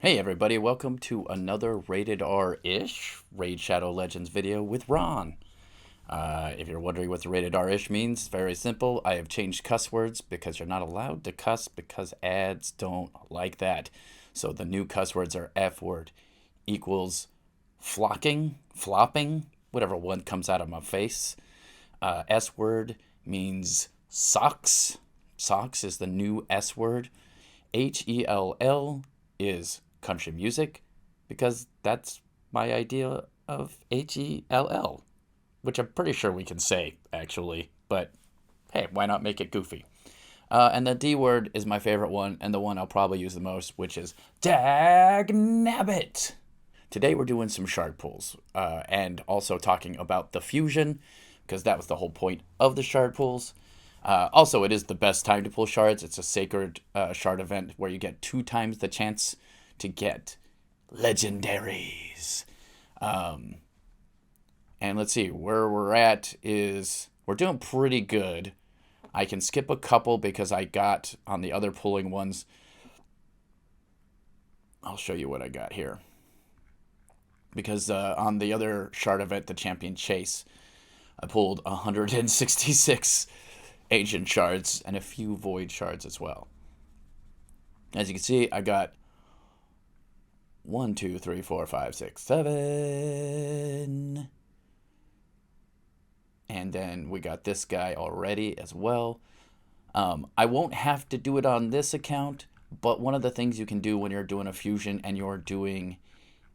Hey everybody, welcome to another rated R-ish Raid Shadow Legends video with Ron. If you're wondering what the rated R-ish means, very simple. I have changed cuss words because you're not allowed to cuss because ads don't like that. So the new cuss words are F word equals flocking, flopping, whatever one comes out of my face. S word means socks. Socks is the new S word. HELL is country music because that's my idea of HELL, which I'm pretty sure we can say, actually. But hey, why not make it goofy? And the D word is my favorite one and the one I'll probably use the most, which is Dagnabbit. Today we're doing some shard pulls and also talking about the fusion because that was the whole point of the shard pulls. Also, it is the best time to pull shards. It's a sacred shard event where you get 2 times the chance to get legendaries. And let's see, where we're at is we're doing pretty good. I can skip a couple because I got on the other pulling ones. I'll show you what I got here. Because on the other shard event, the champion chase, I pulled 166 ancient shards and a few void shards as well. As you can see, I got 1, 2, 3, 4, 5, 6, 7. And then we got this guy already as well. I won't have to do it on this account, but one of the things you can do when you're doing a fusion and you're doing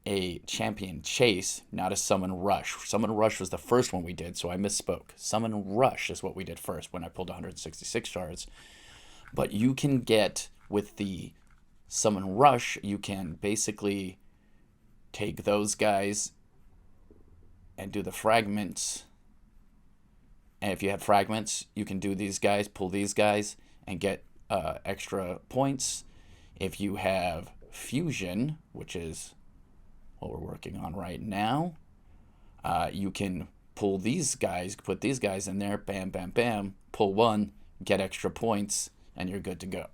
a champion chase, not a summon rush. Summon rush was the first one we did, so I misspoke. Summon rush is what we did first when I pulled 166 shards. But you can get, with the summon rush, you can basically take those guys and do the fragments. And if you have fragments, you can do these guys, pull these guys, and get extra points. If you have fusion, which is what we're working on right now, you can pull these guys, put these guys in there, bam, bam, bam, pull one, get extra points, and you're good to go.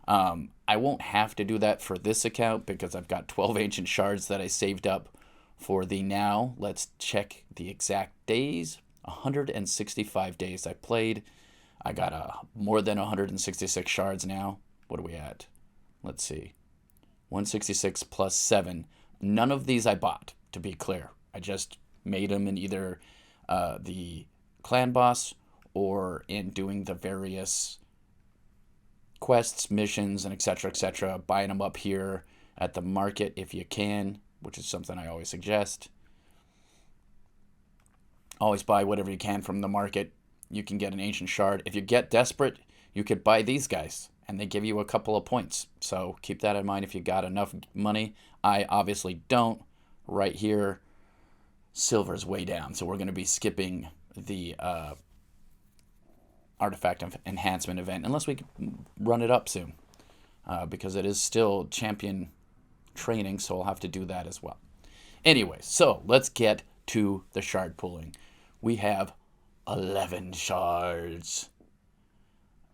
I won't have to do that for this account because I've got 12 ancient shards that I saved up for the now. Let's check the exact days. 165 days I played. I got more than 166 shards now. What are we at? Let's see. 166 plus 7. None of these I bought, to be clear. I just made them in either the clan boss or in doing the various quests, missions, and etc. Buying them up here at the market if you can, which is something I always suggest. Always buy whatever you can from the market. You can get an ancient shard. If you get desperate, you could buy these guys, and they give you a couple of points. So keep that in mind if you got enough money. I obviously don't. Right here, silver's way down, so we're going to be skipping the artifact enhancement event unless we run it up soon, because it is still champion training, so I'll have to do that as well. Anyway, so let's get to the shard pulling. We have 11 shards.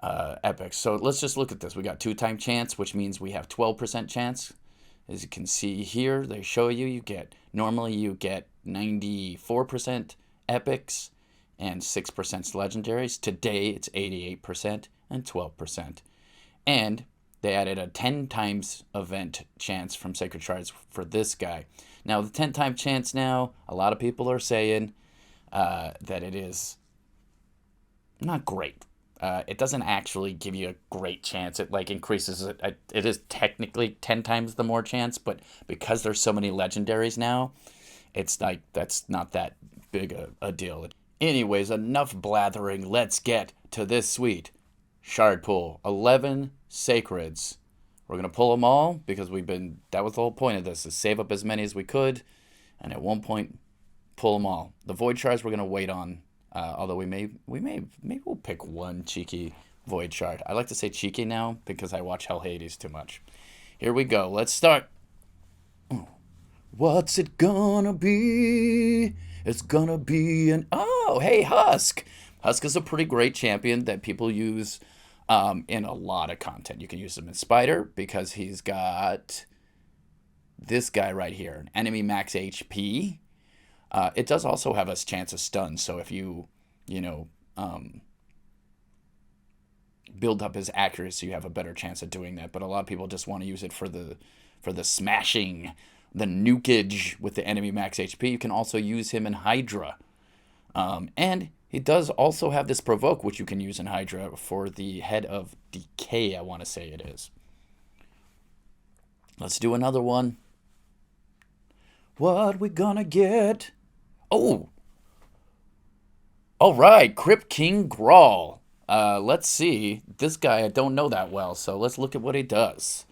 Epics. So let's just look at this. We got 2-time chance, which means we have 12% chance. As you can see here, they show you get, normally you get 94% epics and 6% legendaries. Today it's 88% and 12%. And they added a 10 times event chance from Sacred Shards for this guy. Now, the 10-time chance now, a lot of people are saying that it is not great. It doesn't actually give you a great chance. It like increases it. It is technically 10 times the more chance, but because there's so many legendaries now, it's like that's not that big a deal. Anyways, enough blathering. Let's get to this sweet shard pull. 11 sacreds. We're gonna pull them all because that was the whole point of this, is save up as many as we could, and at one point pull them all. The void shards we're gonna wait on. Although maybe we'll pick one cheeky void shard. I like to say cheeky now because I watch Hell Hades too much. Here we go. Let's start. What's it gonna be? It's gonna be hey, Husk. Husk is a pretty great champion that people use in a lot of content. You can use him in Spider because he's got this guy right here, enemy max HP. It does also have a chance of stun, so if you, you know, build up his accuracy, you have a better chance of doing that. But a lot of people just want to use it for the smashing, the nukage with the enemy max HP. You can also use him in Hydra. And he does also have this provoke, which you can use in Hydra for the head of decay, I want to say it is. Let's do another one. What we gonna get? Oh! Alright, Crypt King Grawl. Let's see. This guy I don't know that well, so let's look at what he does.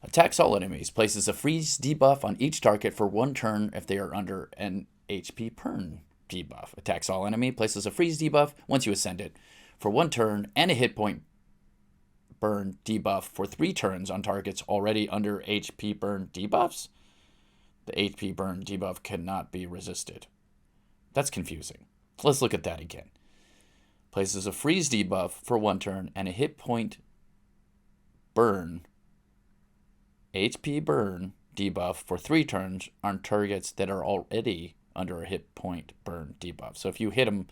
Attacks all enemies. Places a freeze debuff on each target for 1 turn if they are under an HP burn debuff. Attacks all enemy. Places a freeze debuff once you ascend it for 1 turn and a hit point burn debuff for 3 turns on targets already under HP burn debuffs. The HP burn debuff cannot be resisted. That's confusing. Let's look at that again. Places a freeze debuff for 1 turn and a hit point burn, HP burn debuff for 3 turns on targets that are already under a hit point burn debuff. So if you hit them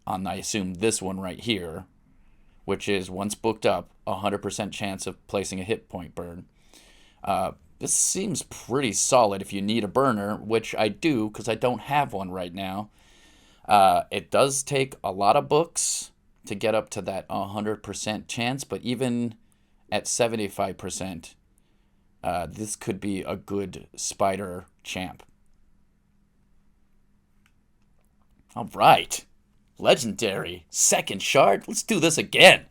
on, I assume, this one right here, which is once booked up, 100% chance of placing a hit point burn. This seems pretty solid if you need a burner, which I do because I don't have one right now. It does take a lot of books to get up to that 100% chance, but even at 75%, this could be a good spider champ. All right. Legendary. Second shard. Let's do this again.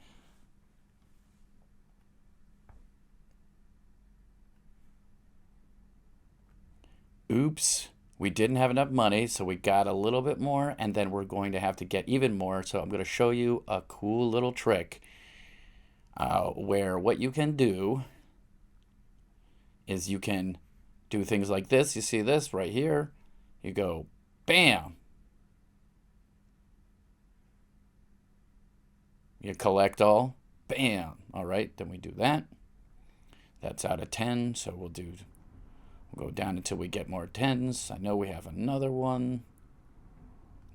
Oops. We didn't have enough money, so we got a little bit more, and then we're going to have to get even more. So I'm going to show you a cool little trick where what you can do is you can do things like this. You see this right here? You go, bam. You collect all, bam. All right, then we do that. That's out of 10, so we'll go down until we get more 10s. I know we have another one.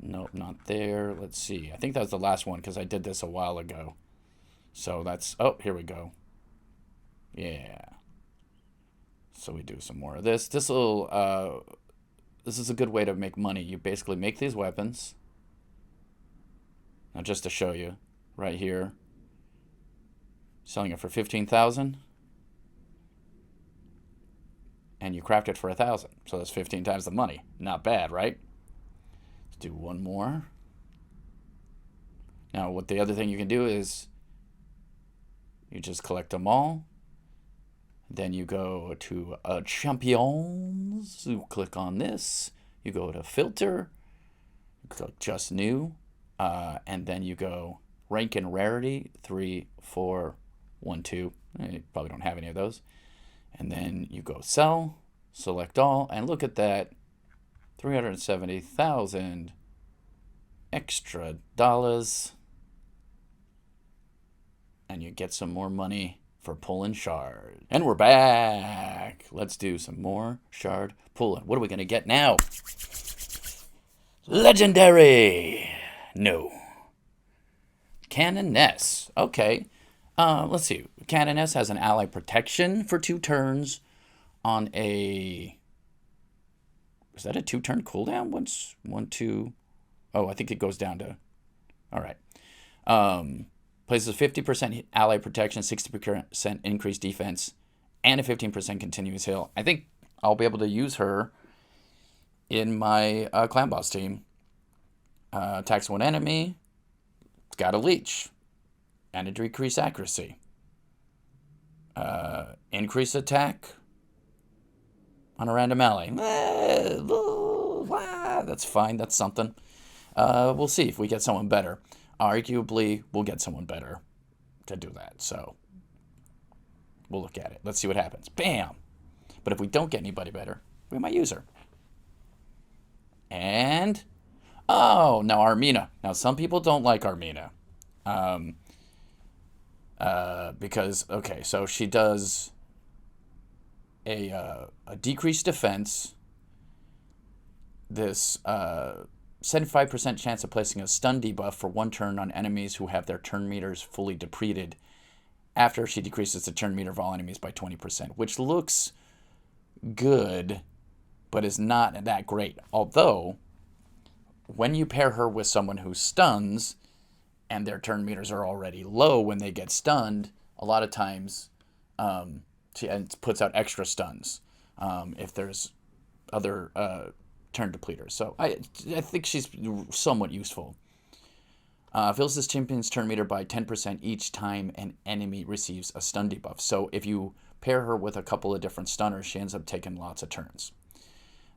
Nope, not there. Let's see. I think that was the last one because I did this a while ago. So that's, oh, here we go. Yeah. So we do some more of this. This is a good way to make money. You basically make these weapons. Now just to show you, right here, selling it for 15,000. And you craft it for 1,000. So that's 15 times the money. Not bad, right? Let's do one more. Now, what the other thing you can do is you just collect them all. Then you go to champions. You click on this. You go to filter. You click just new. And then you go rank and rarity 3, 4, 1, 2. You probably don't have any of those. And then you go sell, select all, and look at that, 370,000 extra dollars. And you get some more money for pulling shards. And we're back. Let's do some more shard pulling. What are we going to get now? Legendary. No. Canoness. Okay. Let's see. Canoness has an ally protection for 2 turns on a... Is that a 2-turn cooldown? 1, 2... Oh, I think it goes down to... All right. Places 50% ally protection, 60% increased defense, and a 15% continuous heal. I think I'll be able to use her in my clan boss team. Attacks 1 enemy. It's got a leech. And a decrease accuracy. Increase attack on a random ally. That's fine. That's something. We'll see if we get someone better. Arguably, we'll get someone better to do that. So we'll look at it. Let's see what happens. Bam! But if we don't get anybody better, we might use her. And... Oh, now Armina. Now, some people don't like Armina. Because, okay, so she does a decreased defense, this 75% chance of placing a stun debuff for 1 turn on enemies who have their turn meters fully depleted after she decreases the turn meter of all enemies by 20%, which looks good, but is not that great. Although, when you pair her with someone who stuns and their turn meters are already low when they get stunned, a lot of times she puts out extra stuns if there's other turn depleters. So I think she's somewhat useful. Fills this champion's turn meter by 10% each time an enemy receives a stun debuff. So if you pair her with a couple of different stunners, she ends up taking lots of turns.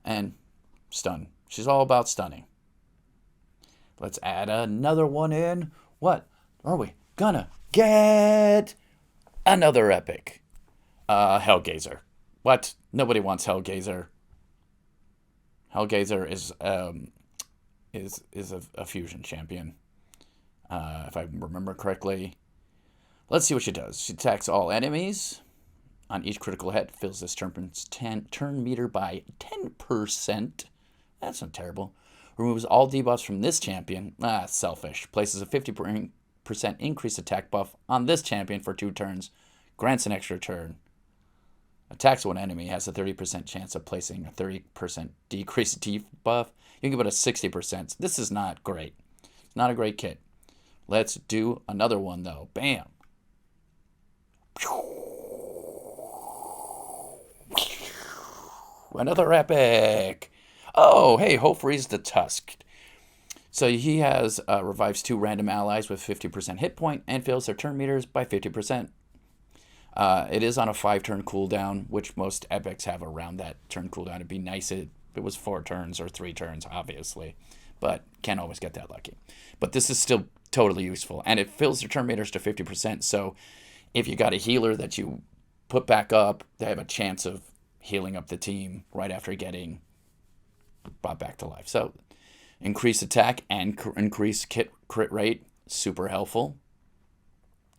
And stun. She's all about stunning. Let's add another one in. What are we gonna get? Another epic. Hellgazer. What? Nobody wants Hellgazer. Hellgazer is a fusion champion. If I remember correctly. Let's see what she does. She attacks all enemies. On each critical hit, fills this turn meter by 10%. That's not terrible. Removes all debuffs from this champion. Selfish. Places a 50% increased attack buff on this champion for 2 turns. Grants an extra turn. Attacks one enemy. Has a 30% chance of placing a 30% decreased debuff. You can give it a 60%. This is not great. It's not a great kit. Let's do another one, though. Bam. Another epic. Oh, hey, Hope Freeze the Tusked. So he has revives 2 random allies with 50% hit point and fills their turn meters by 50%. It is on a 5-turn cooldown, which most epics have around that turn cooldown. It'd be nice if it was 4 turns or 3 turns, obviously. But can't always get that lucky. But this is still totally useful. And it fills their turn meters to 50%. So if you got a healer that you put back up, they have a chance of healing up the team right after getting brought back to life. So increase attack and increase crit rate. Super helpful.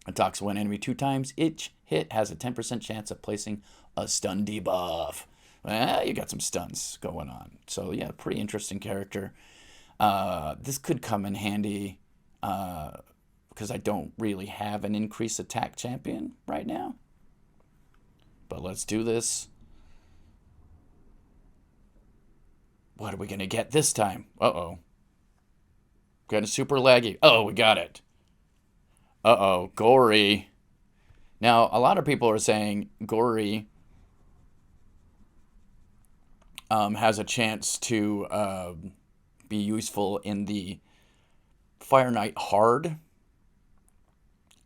Attacks one enemy 2 times. Each hit has a 10% chance of placing a stun debuff. Well, you got some stuns going on. So yeah, pretty interesting character. This could come in handy because I don't really have an increased attack champion right now. But let's do this. What are we going to get this time? Uh-oh. Got a super laggy. Oh, we got it. Uh-oh. Gory. Now, a lot of people are saying Gory has a chance to be useful in the Fire Knight hard.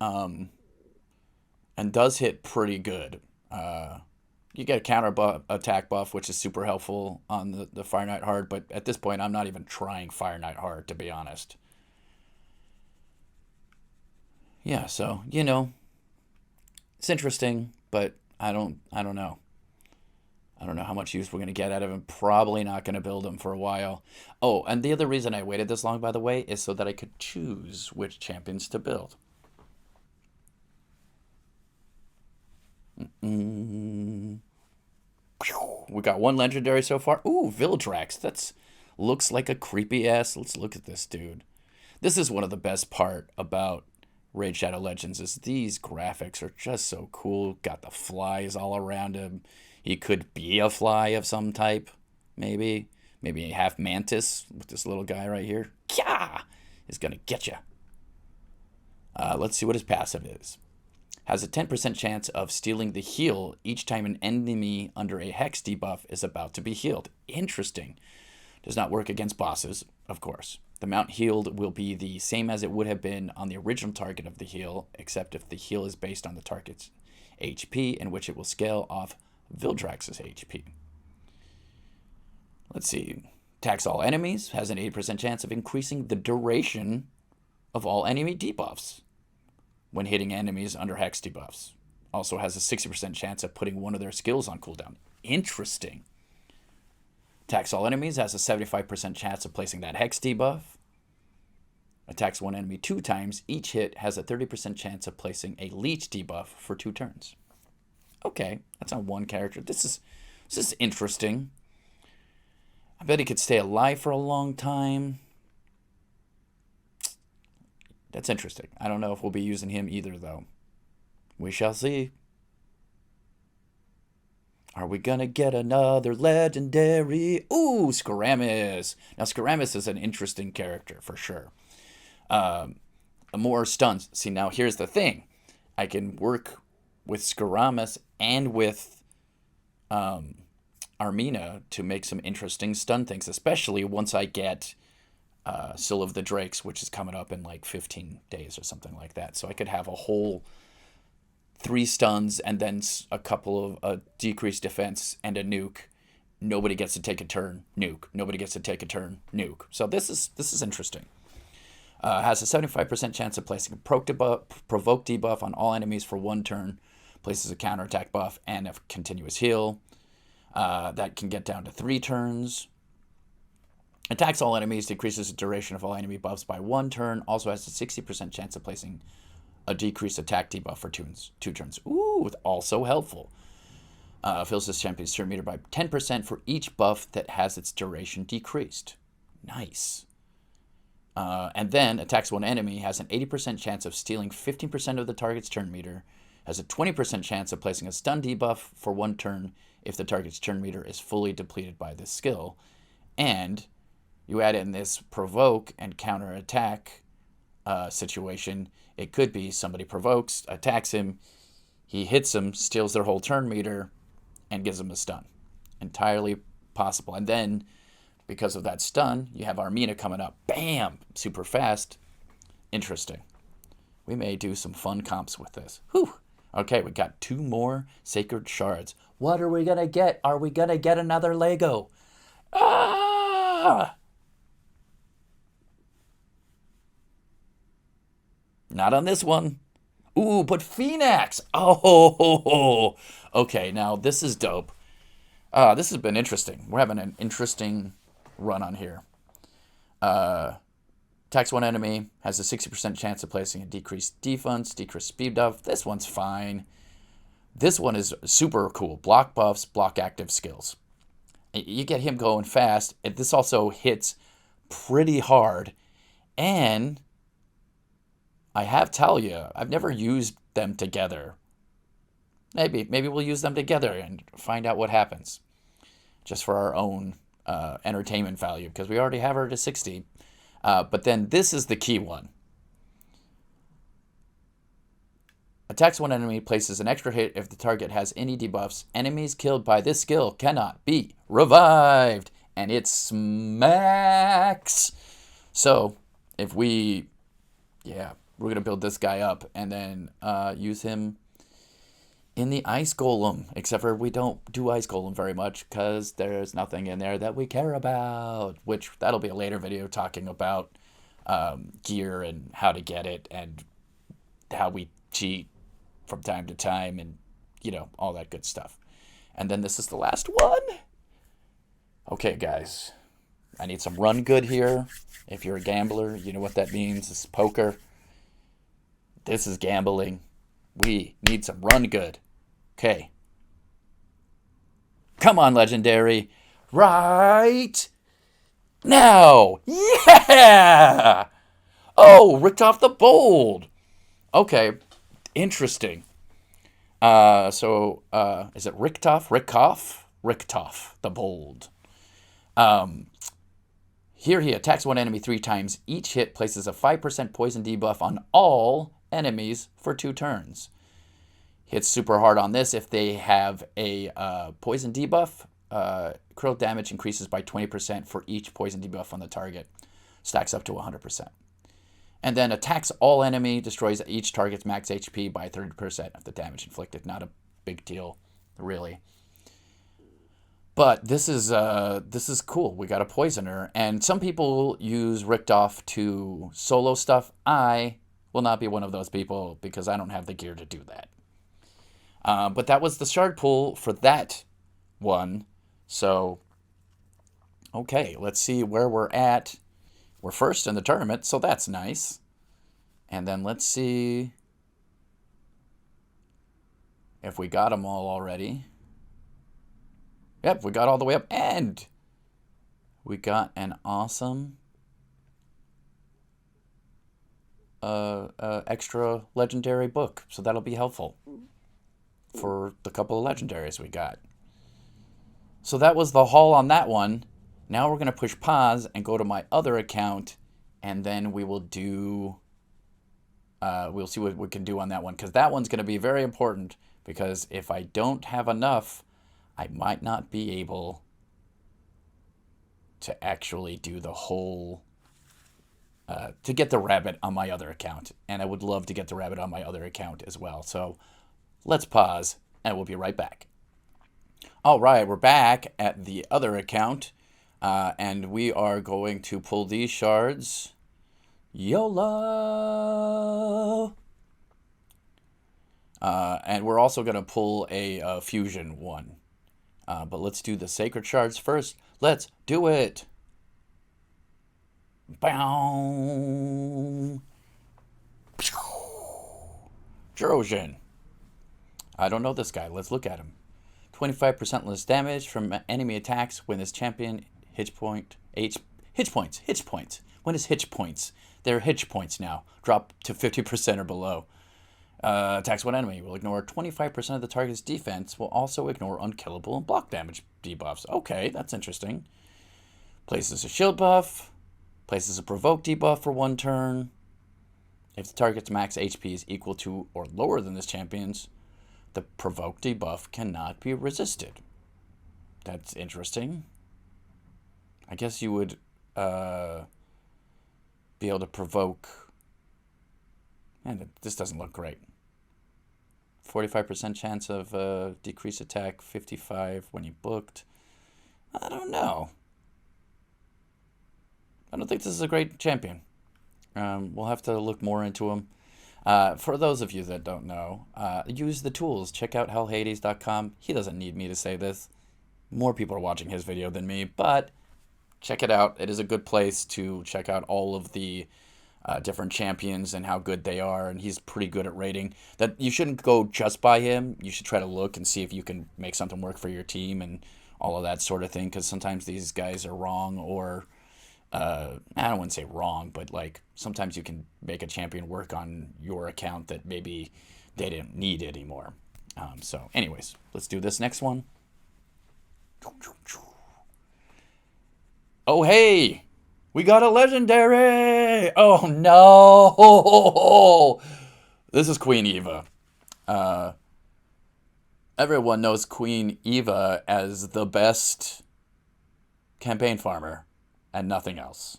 And does hit pretty good. You get a counter attack buff, which is super helpful on the Fire Knight hard, but at this point, I'm not even trying Fire Knight hard, to be honest. Yeah, so, you know, it's interesting, but I don't know. I don't know how much use we're going to get out of him. Probably not going to build him for a while. Oh, and the other reason I waited this long, by the way, is so that I could choose which champions to build. We got 1 legendary so far. Ooh, Vildrax. That's looks like a creepy ass. Let's look at this dude. This is one of the best part about Raid Shadow Legends is these graphics are just so cool. Got the flies all around him. He could be a fly of some type, maybe. Maybe a half mantis with this little guy right here. Kya! Is gonna get you. Let's see what his passive is. Has a 10% chance of stealing the heal each time an enemy under a hex debuff is about to be healed. Interesting. Does not work against bosses, of course. The amount healed will be the same as it would have been on the original target of the heal, except if the heal is based on the target's HP, in which it will scale off Vildrax's HP. Let's see. Attacks all enemies. Has an 80% chance of increasing the duration of all enemy debuffs when hitting enemies under hex debuffs. Also has a 60% chance of putting one of their skills on cooldown. Interesting. Attacks all enemies. Has a 75% chance of placing that hex debuff. Attacks one enemy 2 times. Each hit has a 30% chance of placing a leech debuff for 2 turns. Okay, that's on one character. This is interesting. I bet he could stay alive for a long time. That's interesting. I don't know if we'll be using him either, though. We shall see. Are we gonna get another legendary? Ooh, Skaramis. Now, Skaramis is an interesting character for sure. More stuns. See, now here's the thing. I can work with Skaramis and with Armina to make some interesting stun things, especially once I get Seal of the Drakes, which is coming up in like 15 days or something like that. So I could have a whole 3 stuns and then a couple of decreased defense and a nuke. Nobody gets to take a turn, nuke. Nobody gets to take a turn, nuke. So this is interesting. Has a 75% chance of placing a provoke debuff on all enemies for 1 turn. Places a counterattack buff and a continuous heal. That can get down to 3 turns. Attacks all enemies, decreases the duration of all enemy buffs by 1 turn. Also has a 60% chance of placing a decreased attack debuff for 2 turns. Ooh, also helpful. Fills this champion's turn meter by 10% for each buff that has its duration decreased. Nice. And then attacks one enemy, has an 80% chance of stealing 15% of the target's turn meter, has a 20% chance of placing a stun debuff for 1 turn if the target's turn meter is fully depleted by this skill. And you add in this provoke and counter attack situation. It could be somebody provokes, attacks him, he hits him, steals their whole turn meter, and gives him a stun. Entirely possible. And then, because of that stun, you have Armina coming up. Bam! Super fast. Interesting. We may do some fun comps with this. Whew! Okay, we got 2 more Sacred Shards. What are we going to get? Are we going to get another Lego? Ah! Not on this one. Ooh, but Phoenix! Oh, okay, now this is dope. This has been interesting. We're having an interesting run on here. Attacks one enemy, has a 60% chance of placing a decreased defense, decreased speed buff. This one's fine. This one is super cool. Block buffs, block active skills. You get him going fast. This also hits pretty hard. And I have tell you, I've never used them together. Maybe we'll use them together and find out what happens. Just for our own entertainment value, because we already have her to 60. But then this is the key one. Attacks one enemy, places an extra hit if the target has any debuffs. Enemies killed by this skill cannot be revived. And it smacks. So, if we're going to build this guy up and then use him in the Ice Golem. Except for we don't do Ice Golem very much because there's nothing in there that we care about. Which, that'll be a later video talking about gear and how to get it and how we cheat from time to time and, all that good stuff. And then this is the last one. Okay, guys. I need some run good here. If you're a gambler, you know what that means. It's poker. This is gambling. We need some run good. Okay. Come on, Legendary. Right now. Yeah! Oh, Richtoff the Bold. Okay. Interesting. Is it Richtoff? Richtoff the Bold. Here he attacks one enemy 3 times. Each hit places a 5% poison debuff on all enemies for 2 turns. Hits super hard on this if they have a poison debuff. Critical damage increases by 20% for each poison debuff on the target. Stacks up to 100%. And then attacks all enemy, destroys each target's max HP by 30% of the damage inflicted. Not a big deal, really. But this is cool. We got a poisoner, and some people use Richtoff to solo stuff. I will not be one of those people because I don't have the gear to do that. But that was the shard pool for that one. So, okay, let's see where we're at. We're first in the tournament, so that's nice. And then let's see. if we got them all already. Yep, we got all the way up, and we got an awesome extra legendary book, so that'll be helpful for the couple of legendaries we got. So that was the haul on that one. Now we're going to push pause and go to my other account, and then we will do... we'll see what we can do on that one, because that one's going to be very important, because if I don't have enough, I might not be able to actually do the whole... to get the rabbit on my other account. And I would love to get the rabbit on my other account as well. So let's pause, and we'll be right back. All right, we're back at the other account, and we are going to pull these shards. YOLO! And we're also going to pull a fusion one. But let's do the sacred shards first. Let's do it! Bow! Trojan. I don't know this guy. Let's look at him. 25% less damage from enemy attacks when this champion hitch points. When his hitch points. They're hitch points now. Drop to 50% or below. Attacks one enemy. Will ignore 25% of the target's defense. Will also ignore unkillable and block damage debuffs. Okay, that's interesting. Places a shield buff. Places a provoke debuff for 1 turn. If the target's max HP is equal to or lower than this champion's, the provoke debuff cannot be resisted. That's interesting. I guess you would be able to provoke... Man, this doesn't look great. 45% chance of decrease attack, 55 when you booked. I don't know. I don't think this is a great champion. We'll have to look more into him. For those of you that don't know, use the tools. Check out hellhades.com. He doesn't need me to say this. More people are watching his video than me, but check it out. It is a good place to check out all of the different champions and how good they are, and he's pretty good at rating. That you shouldn't go just by him. You should try to look and see if you can make something work for your team and all of that sort of thing, because sometimes these guys are wrong, or I don't want to say wrong, but like sometimes you can make a champion work on your account that maybe they didn't need anymore. So anyways, let's do this next one. Oh, hey, we got a legendary. Oh, no. This is Queen Eva. Everyone knows Queen Eva as the best campaign farmer and nothing else.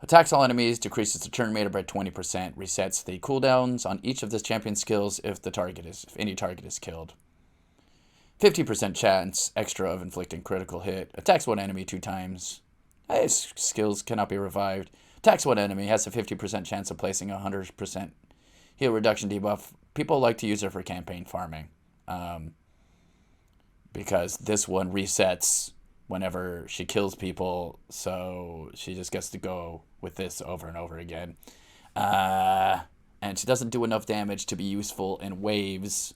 Attacks all enemies, decreases the turn meter by 20%, resets the cooldowns on each of this champion's skills if any target is killed. 50% chance extra of inflicting critical hit. Attacks one enemy 2 times. His skills cannot be revived. Attacks one enemy, has a 50% chance of placing a 100% heal reduction debuff. People like to use her for campaign farming. Because this one resets whenever she kills people, so she just gets to go with this over and over again. And she doesn't do enough damage to be useful in waves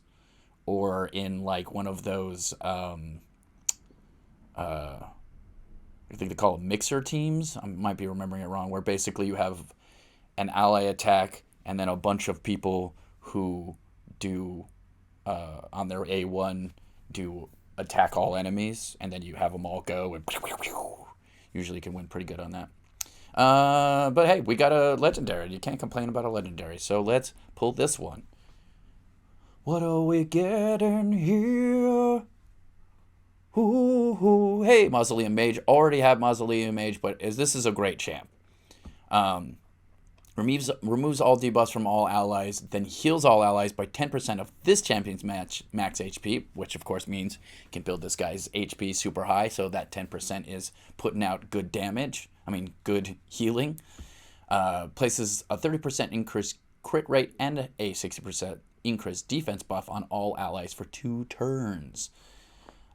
or in like one of those I think they call them mixer teams. I might be remembering it wrong, where basically you have an ally attack and then a bunch of people who do on their A1 do attack all enemies, and then you have them all go and usually can win pretty good on that. But hey, we got a legendary. You can't complain about a legendary. So let's pull this one. What are we getting here? Ooh, hey, Mausoleum Mage. Already have Mausoleum Mage, but this is a great champ. Removes all debuffs from all allies, then heals all allies by 10% of this champion's max HP, which of course means you can build this guy's HP super high, so that 10% is putting out good damage. Good healing. Places a 30% increased crit rate and a 60% increased defense buff on all allies for 2 turns.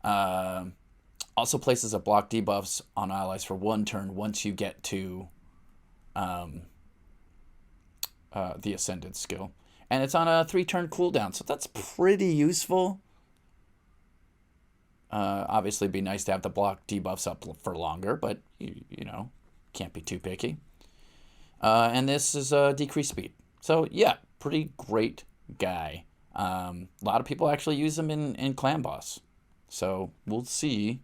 Also places a block debuffs on allies for 1 turn once you get to the Ascended skill. And it's on a 3-turn cooldown, so that's pretty useful. Obviously, it'd be nice to have the block debuffs up for longer, but, you know, can't be too picky. And this is decreased speed. So, yeah, pretty great guy. A lot of people actually use him in Clan Boss. So, we'll see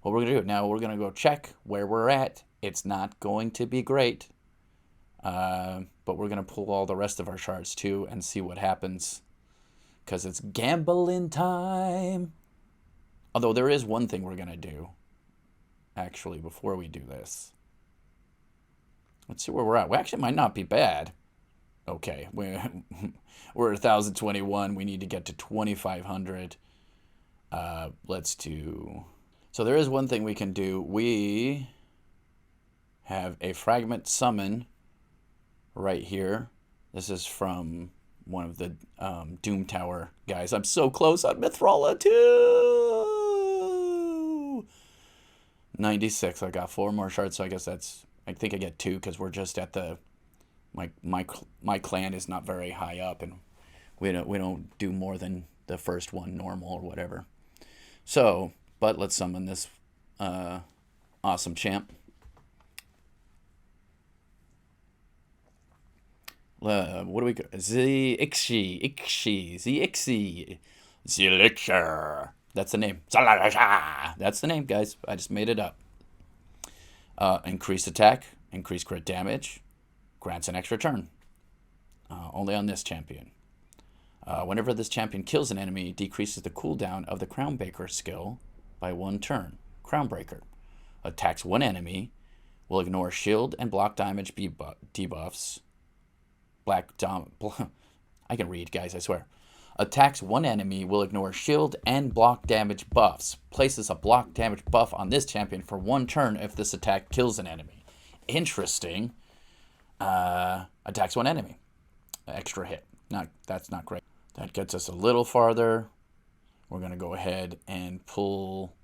what we're going to do. Now, we're going to go check where we're at. It's not going to be great. But we're going to pull all the rest of our shards, too, and see what happens. Because it's gambling time. Although, there is one thing we're going to do, actually, before we do this. Let's see where we're at. We actually might not be bad. Okay, we're at 1,021. We need to get to 2,500. Let's do... So there is one thing we can do. We have a fragment summon right here. This is from one of the Doom Tower guys. I'm so close on Mithrala too! 96. I got 4 more shards, so I guess that's... I think I get 2 because we're just at the... My clan is not very high up, and we don't do more than the first one normal or whatever. So, but let's summon this awesome champ. What do we got? Zixi. That's the name. That's the name, guys. I just made it up. Increased attack, increased crit damage, grants an extra turn. Only on this champion. Whenever this champion kills an enemy, decreases the cooldown of the Crownbreaker skill by 1 turn. Crownbreaker. Attacks one enemy, will ignore shield and block damage debuffs. I can read, guys, I swear. Attacks one enemy, will ignore shield and block damage buffs. Places a block damage buff on this champion for 1 turn if this attack kills an enemy. Interesting. Attacks one enemy. Extra hit. That's not great. That gets us a little farther. We're going to go ahead and pull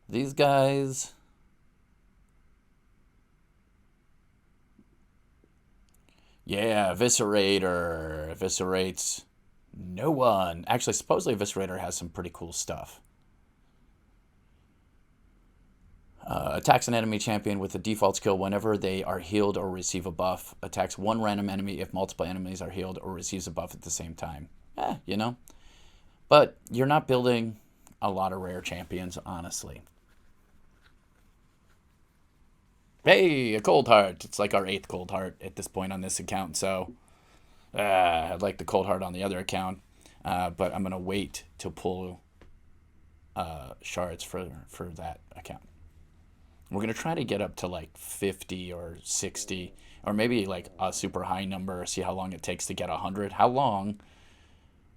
these guys. Yeah, Eviscerator. Eviscerates no one. Actually, supposedly Eviscerator has some pretty cool stuff. Attacks an enemy champion with a default skill whenever they are healed or receive a buff. Attacks one random enemy if multiple enemies are healed or receives a buff at the same time. You know. But you're not building a lot of rare champions, honestly. Hey, a Cold Heart. It's like our 8th Cold Heart at this point on this account. So, I'd like the Cold Heart on the other account. But I'm going to wait to pull shards for that account. We're going to try to get up to like 50 or 60. Or maybe like a super high number. See how long it takes to get 100. How long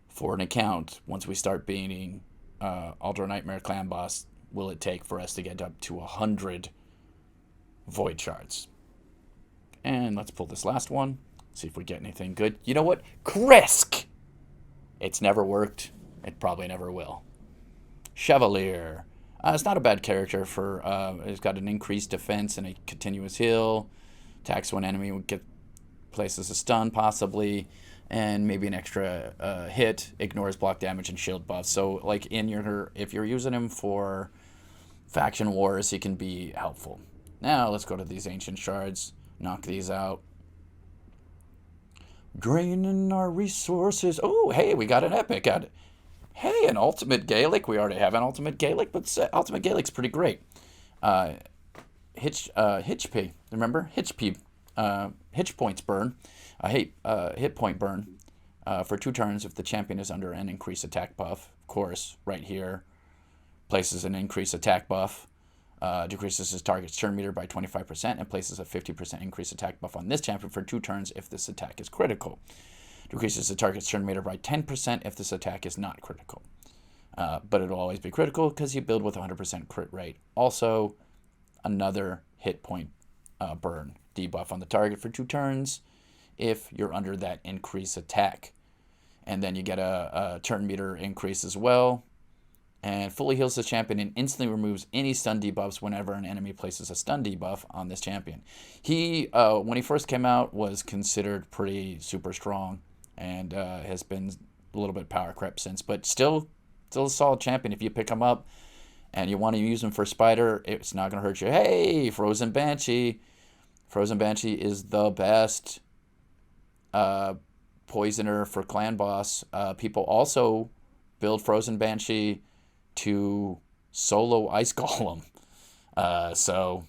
for an account, once we start beating Ultra Nightmare Clan Boss, will it take for us to get up to 100 Void Shards? And let's pull this last one. See if we get anything good. You know what? Krisk! It's never worked. It probably never will. Chevalier. It's not a bad character for... it's got an increased defense and a continuous heal. Attacks one enemy, places a stun possibly, and maybe an extra hit. Ignores block damage and shield buffs. So, like, if you're using him for faction wars, he can be helpful. Now, let's go to these ancient shards. Knock these out. Draining our resources. Oh, hey, we got an epic. Hey, an Ultimate Gaelic. We already have an Ultimate Gaelic, but Ultimate Gaelic's pretty great. Hitch-P. Remember? Hitch-P. Hitch points burn. Hit point burn for 2 turns if the champion is under an increased attack buff. Of course, right here. Places an increased attack buff. Decreases his target's turn meter by 25% and places a 50% increased attack buff on this champion for 2 turns if this attack is critical. Decreases the target's turn meter by 10% if this attack is not critical. But it'll always be critical because you build with 100% crit rate. Also, another hit point burn debuff on the target for 2 turns if you're under that increased attack. And then you get a turn meter increase as well. And fully heals the champion and instantly removes any stun debuffs whenever an enemy places a stun debuff on this champion. He, when he first came out, was considered pretty super strong. and has been a little bit power crept since, but still a solid champion if you pick him up and you want to use him for Spider. It's not going to hurt you. Hey, Frozen Banshee. Frozen Banshee is the best poisoner for Clan Boss. People also build Frozen Banshee to solo Ice Golem. So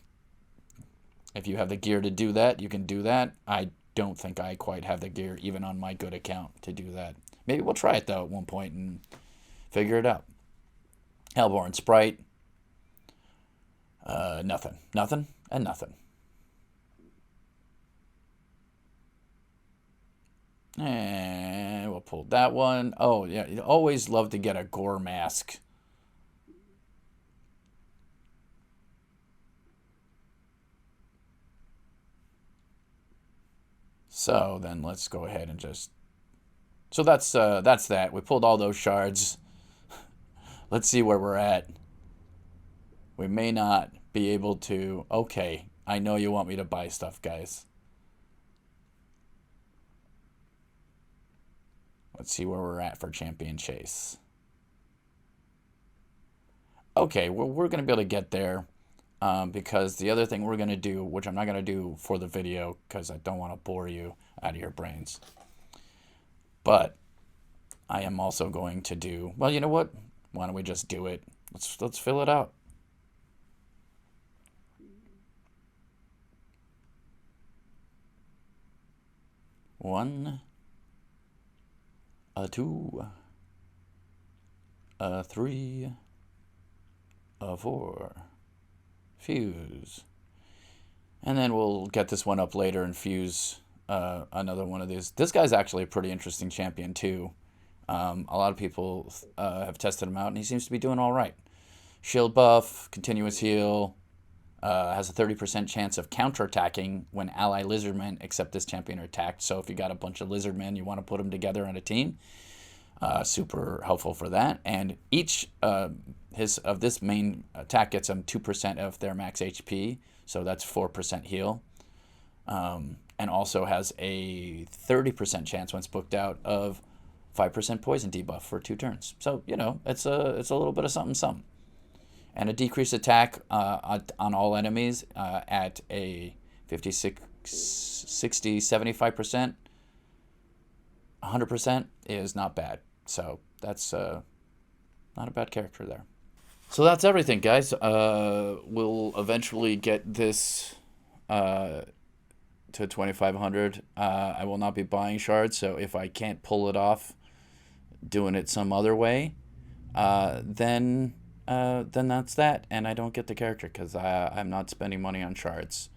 if you have the gear to do that, you can do that. I don't think I quite have the gear, even on my good account, to do that. Maybe we'll try it, though, at one point and figure it out. Hellborn Sprite. Nothing. Nothing and nothing. And we'll pull that one. Oh, yeah. You always love to get a gore mask. So then let's go ahead and just... So that's that. We pulled all those shards. Let's see where we're at. We may not be able to... Okay, I know you want me to buy stuff, guys. Let's see where we're at for Champion Chase. Okay, well, we're going to be able to get there because the other thing we're going to do, which I'm not going to do for the video because I don't want to bore you out of your brains, but I am also going to do... Well, you know what? Why don't we just do it? Let's fill it out. One, a two, a three, a four. Fuse. And then we'll get this one up later and fuse another one of these. This guy's actually a pretty interesting champion too. A lot of people have tested him out, and he seems to be doing all right. Shield buff, continuous heal, has a 30% chance of counterattacking when ally lizardmen except this champion are attacked. So if you got a bunch of lizardmen, you want to put them together on a team. Super helpful for that. And each of this main attack gets them 2% of their max HP, so that's 4% heal. And also has a 30% chance once booked out of 5% poison debuff for 2 turns. So, you know, it's a little bit of something. And a decreased attack on all enemies at a 56, 60, 75%. 100% is not bad. So that's not a bad character there. So that's everything, guys. We'll eventually get this to 2,500. I will not be buying shards, so if I can't pull it off doing it some other way, then that's that, and I don't get the character because I'm not spending money on shards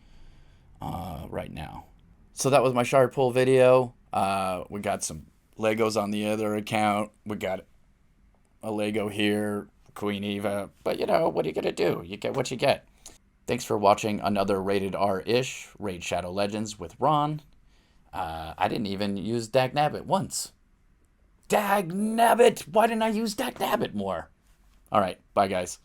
right now. So that was my shard pull video. We got some Legos on the other account. We got a Lego here, Queen Eva. But, you know, what are you going to do? You get what you get. Thanks for watching another Rated R-ish Raid Shadow Legends with Ron. I didn't even use Dagnabbit once. Dagnabbit! Why didn't I use Dagnabbit more? All right, bye, guys.